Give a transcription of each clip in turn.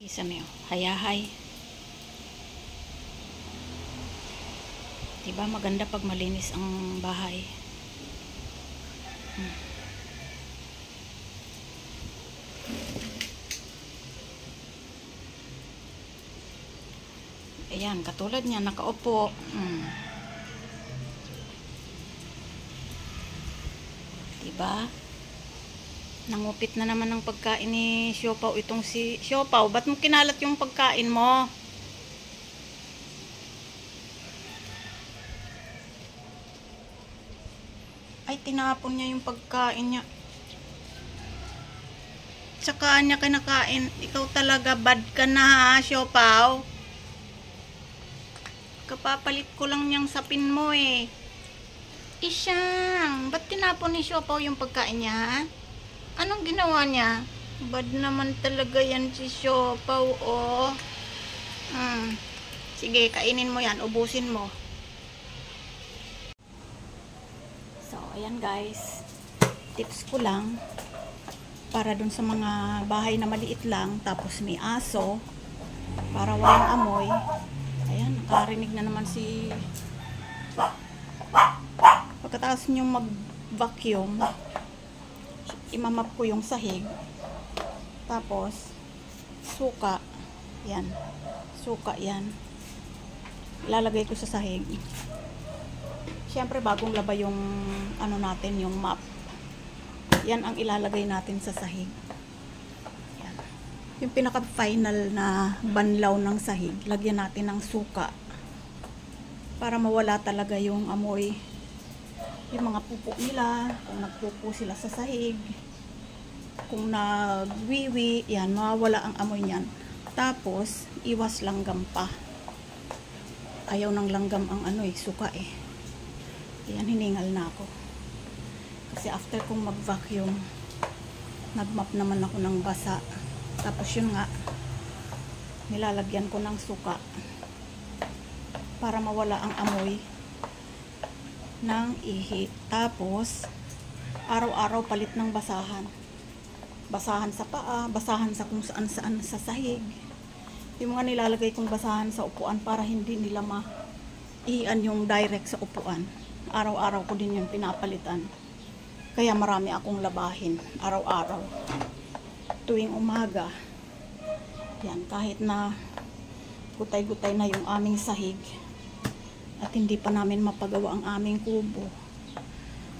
Isa mo, hayahay. Diba maganda pag malinis ang bahay. Ayan, katulad niya, nakaupo. Diba? Nangupit na naman ng pagkain ni Siopaw itong si Siopaw. Ba't mo kinalat yung pagkain mo? Ay, tinapon niya yung pagkain niya. Tsaka niya kinakain. Ikaw talaga bad ka na ha, Siopaw. Kapapalit ko lang niyang sapin mo eh. Isyang, ba't tinapon ni Siopaw yung pagkain niya ha? Anong ginawa niya? Bad naman talaga yan si Siopaw, oh. Sige, kainin mo yan. Ubusin mo. So, ayan guys. Tips ko lang. Para dun sa mga bahay na maliit lang. Tapos may aso. Para walang amoy. Ayan, nakarinig na naman si... Pagkatapos niyong mag-vacuum, imamap ko yung sahig. Tapos suka. Yan. Suka yan. Ilalagay ko sa sahig. Siyempre bagong laba yung ano natin, yung map. Yan ang ilalagay natin sa sahig. Yan. Yung pinaka final na banlaw ng sahig, lagyan natin ng suka. Para mawala talaga yung amoy. Yung mga pupo nila, kung nagpupo sila sa sahig, kung nagwiwi, yan, mawawala ang amoy niyan. Tapos, iwas langgam pa. Ayaw ng langgam ang ano eh, suka eh. Yan, hiningal na ako. Kasi after kong mag-vacuum, nag-mop naman ako ng basa. Tapos yun nga, nilalagyan ko ng suka para mawala ang amoy ng ihi. Tapos araw-araw palit ng basahan. Basahan sa paa, basahan sa kung saan-saan sa sahig. Yung mga nilalagay kong basahan sa upuan para hindi nila maihian yung direct sa upuan. Araw-araw ko din yung pinapalitan. Kaya marami akong labahin araw-araw. Tuwing umaga. Yan, kahit na gutay-gutay na yung aming sahig at hindi pa namin mapagawa ang aming kubo,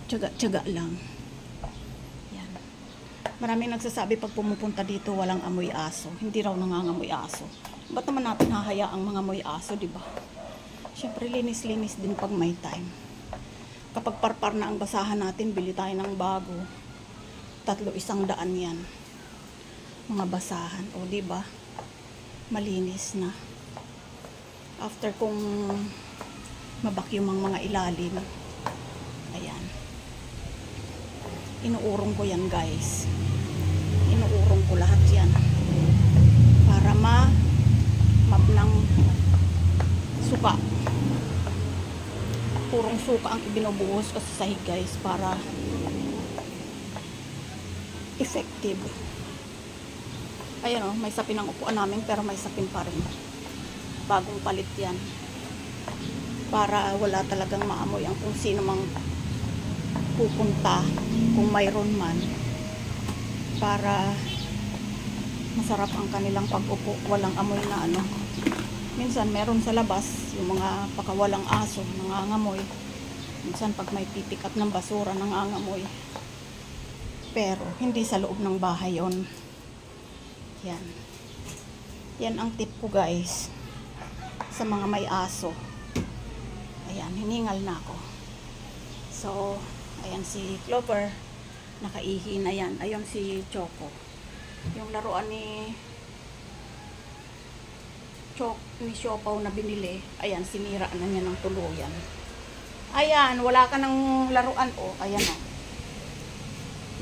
tiyaga-tiyaga lang. Yan. Maraming nagsasabi pag pumupunta dito walang amoy aso. Hindi raw nangangamoy aso. Ba't naman natin hahayaang mga amoy aso, diba? Siyempre linis-linis din pag may time. Kapag parpar na ang basahan natin, bili tayo ng bago. 300-100 yan. Mga basahan, o diba? Malinis na. After kung mabakyum ang mga ilalim. Ayan. Inuurong ko yan guys. Inuurong ko lahat yan. Para map ng suka. Purong suka ang ibinubuhos ko sa sahig guys. Para effective. Ayan o, may sapin ang upuan namin pero may sapin pa rin. Bagong palit yan. Para wala talagang maamoy ang kung sino mang pupunta, kung mayroon man, para masarap ang kanilang pag-upo, walang amoy na ano. Minsan meron sa labas yung mga pakawalang aso nangangamoy. Minsan pag may pipick up ng basura nangangamoy. Pero hindi sa loob ng bahay yon. Yan. Yan ang tip ko guys sa mga may aso. Ayan, hiningal na ako. So, ayan si Clover. Nakaihi na yan. Ayun si Choco. Yung laruan ni Siopaw na binili. Ayan, sinira na niya ng tuluyan. Ayan, wala ka ng laruan. Oh, ayan o.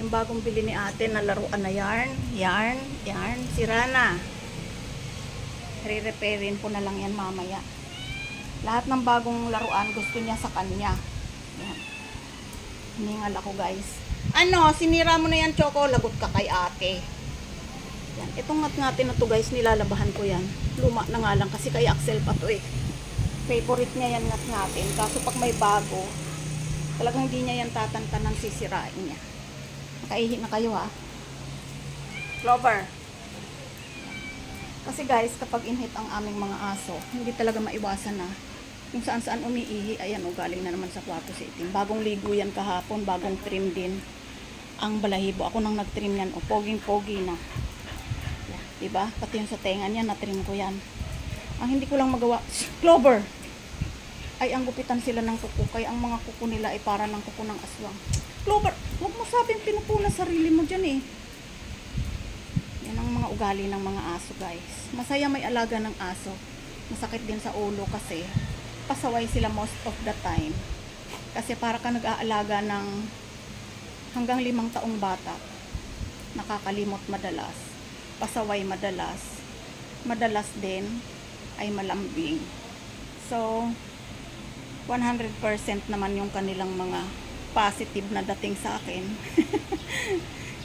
Yung bagong bili ni ate na laruan na yarn. Yarn. Sira na. Re-repairin ko na lang yan mamaya. Lahat ng bagong laruan gusto niya sa kanya. Yan. Hiningal ako guys. Ano, sinira mo na yan Choco, lagot ka kay ate. Yan. Itong ngat-ngatin na to guys, nilalabahan ko yan. Luma na nga lang kasi kay Axel pa to eh. Favorite niya yan ngat-ngatin. Kaso pag may bago, talagang hindi niya yan tatantanan, sisirain niya. Nakaihi na kayo ha. Clover. Kasi guys, kapag inhit ang aming mga aso, hindi talaga maiwasan na kung saan saan umiihi. Ayan o, galing na naman sa kwarto si Itim. Bagong ligo yan kahapon, bagong trim din ang balahibo. Ako nang nag-trim yan. O, poging-pogi na. Yan, diba? Pati yung sa tenga niya, na-trim ko yan. Ang hindi ko lang magawa, Clover! Ay, ang gupitan sila ng kuko. Kaya ang mga kuko nila ay para ng kuko ng aswang. Clover, huwag mo sabing pinupunas sarili mo dyan eh. Yan ang mga ugali ng mga aso guys. Masaya may alaga ng aso. Masakit din sa ulo kasi pasaway sila most of the time. Kasi para ka nag-aalaga ng hanggang 5 taong bata. Nakakalimot madalas. Pasaway madalas. Madalas din ay malambing. So, 100% naman yung kanilang mga positive na dating sa akin.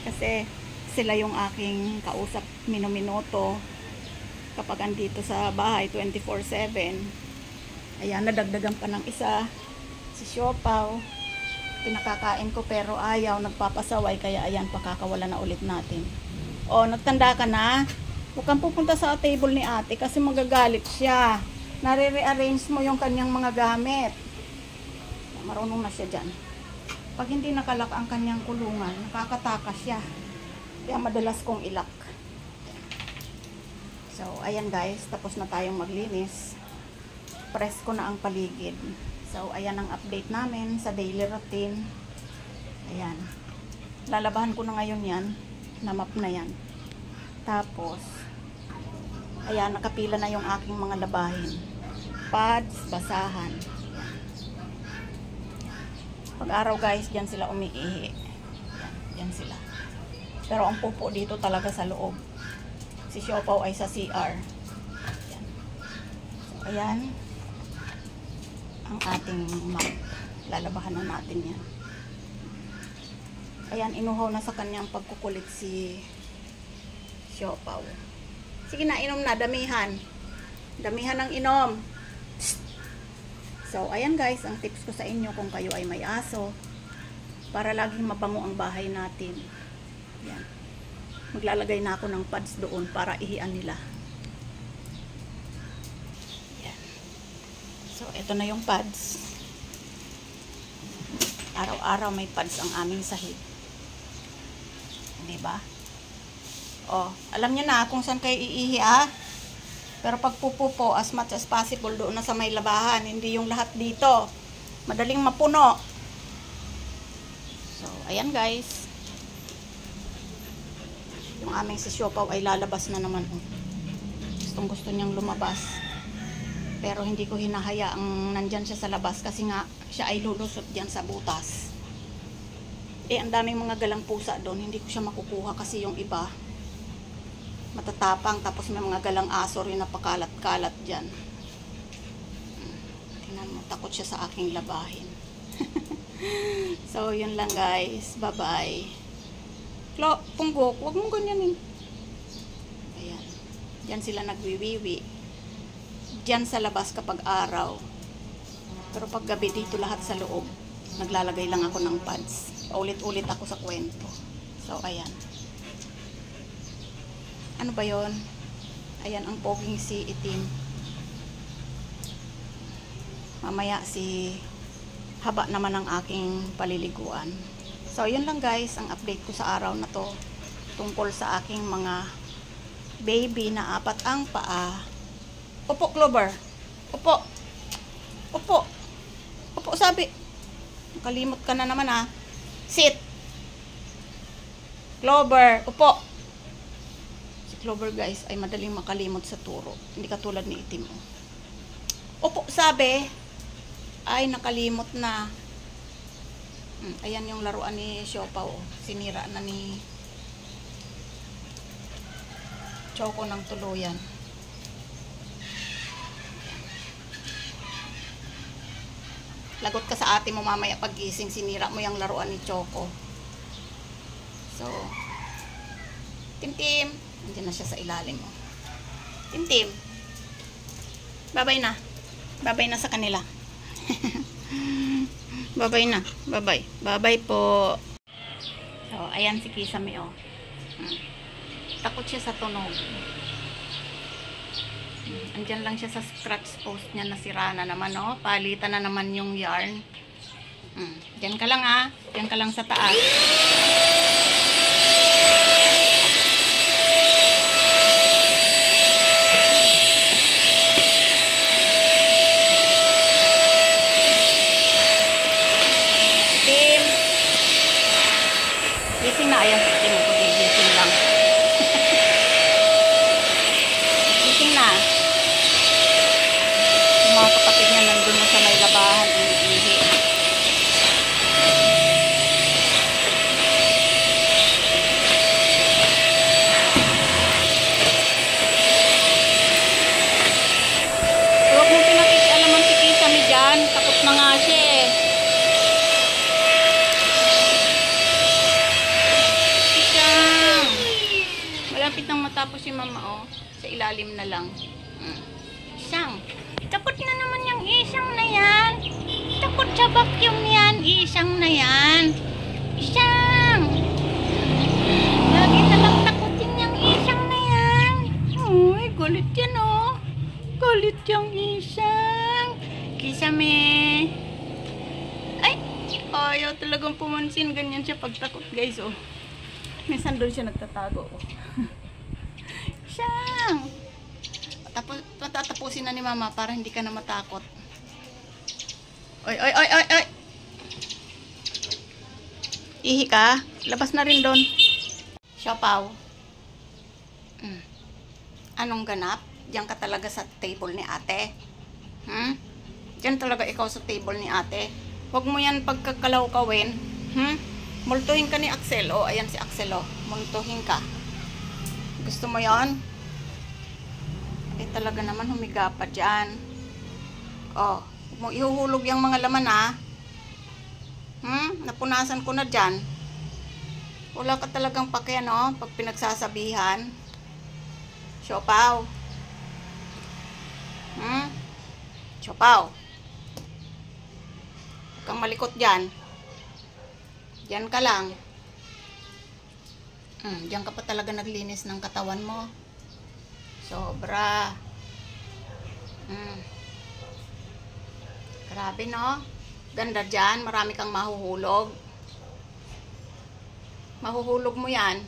Kasi sila yung aking kausap minuminuto kapag andito sa bahay 24/7. Ayan, nadagdagan pa ng isa si Siopaw. Pinakakain ko pero ayaw, nagpapasaway, kaya ayan, pakakawala na ulit natin. O, nagtanda ka na? Huwag kang pupunta sa table ni ate kasi magagalit siya. Nare-rearrange mo yung kanyang mga gamit. Marunong na siya dyan. Pag hindi nakalak ang kanyang kulungan, nakakatakas siya. Kaya madalas kong ilak. So, ayan guys, tapos na tayong maglinis. Presko na ang paligid. So, ayan ang update namin sa daily routine. Ayan. Lalabahan ko na ngayon yan. Na-map na yan. Tapos, ayan, nakapila na yung aking mga labahin. Pads, basahan. Pag-araw guys, dyan sila umiihi. Yan sila. Pero ang pupo dito talaga sa loob. Si Siopaw ay sa CR. Yan. So, ayan. Ang ating map. Lalabahan na natin yan. Ayan, inuhaw na sa kanyang pagkukulit si Siopaw. Sige na, inom na. Damihan. Damihan ng inom. So, ayan guys, ang tips ko sa inyo kung kayo ay may aso, para laging mabango ang bahay natin. Yan. Maglalagay na ako ng pads doon para ihian nila. Yan. So, ito na yung pads. Araw-araw may pads ang aming sahig. Diba? O, alam nyo na kung saan kayo iihi ah. Pero pag pupupo, as much as possible, doon na sa may labahan. Hindi yung lahat dito. Madaling mapuno. So, ayan guys. Yung aming si Siopaw ay lalabas na naman. Gustong gusto niyang lumabas. Pero hindi ko hinahayaang nandyan siya sa labas kasi nga siya ay lulusot dyan sa butas. Eh, ang daming mga galang pusa doon. Hindi ko siya makukuha kasi yung iba matatapang, tapos may mga galang aso rin na pakalat-kalat dyan. Tingnan mo, takot siya sa aking labahin. So, yun lang guys. Bye-bye. Punggok, huwag mong ganyanin. Ayan. Diyan sila nagwiwiwi. Diyan sa labas kapag araw. Pero pag gabi dito lahat sa loob. Naglalagay lang ako ng pads. Paulit-ulit ako sa kwento. So, ayan. Ano ba yon? Ayan ang poging si Itim. Mamaya si haba naman ang aking paliliguan. So, yun lang guys, ang update ko sa araw na to tungkol sa aking mga baby na 4 ang paa. Upo, Clover. Upo. Upo. Upo, sabi. Kalimot ka na naman ah. Sit. Clover, upo. Clover guys ay madaling makalimot sa turo. Hindi katulad ni Itim. Opo, sabi. Ay, nakalimot na. Ayan yung laruan ni Siopaw. Sinira na ni Choco ng tuluyan. Lagot ka sa ate mo mamaya pag-gising. Sinira mo yung laruan ni Choco. So, Tim-Tim. Andiyan na siya sa ilalim mo. Tim. Babay na. Babay na sa kanila. Babay na. Babay. Babay po. So, ayan si Kisame, oh. Takot siya sa tunog. Andyan lang siya sa scratch post niya, nasira na naman, oh. Palitan na naman yung yarn. Diyan ka lang, ah. Diyan ka lang sa taas. Gising na, ayan, gising lang. Gising na. Yung mga kapatid niya nandun na sa may labahan, iihi. Huwag mo pinakikialaman si Kisame dyan, takot na nga siya eh. Malapit nang matapos si mama, oh. Sa ilalim na lang. Isang. Takot na naman yung isang na yan. Takot sa vacuum yan. Isang na yan. Isang. Lagi na lang takotin yung isang na yan. Uy, galit yan, oh. Galit yung isang. Kisame. Ay, ayaw talagang pumansin. Ganyan siya pagtakot, guys, oh. Minsan doon siya nagtatago, oh. Siyang! Tatapusin na ni mama para hindi ka na matakot. Oy, oy, oy, oy, oy! Ihi ka? Labas na rin doon. Siopaw. Anong ganap? Diyan ka talaga sa table ni ate. Diyan talaga ikaw sa table ni ate. Huwag mo yan pagkakalaw-kawin. Multuhin ka ni Axel. Oh, ayan si Axel, oh. Multuhin ka. Gusto mo yon? Eh, talaga naman humiga pa dyan. Oh, huwag mo ihuhulog yung mga laman, ha? Napunasan ko na dyan. Wala ka talagang pakian, oh, pag pinagsasabihan. Siopaw. Siopaw. Huwag kang malikot dyan. Diyan ka lang. Diyan ka pa talaga naglinis ng katawan mo. Sobra. Grabe, no? Ganda dyan. Marami kang mahuhulog. Mahuhulog mo yan.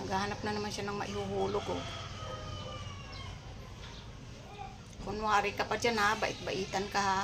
Naghahanap na naman siya ng maihuhulog, oh. Kunwari ka pa dyan, ha? Bait-baitan ka, ha?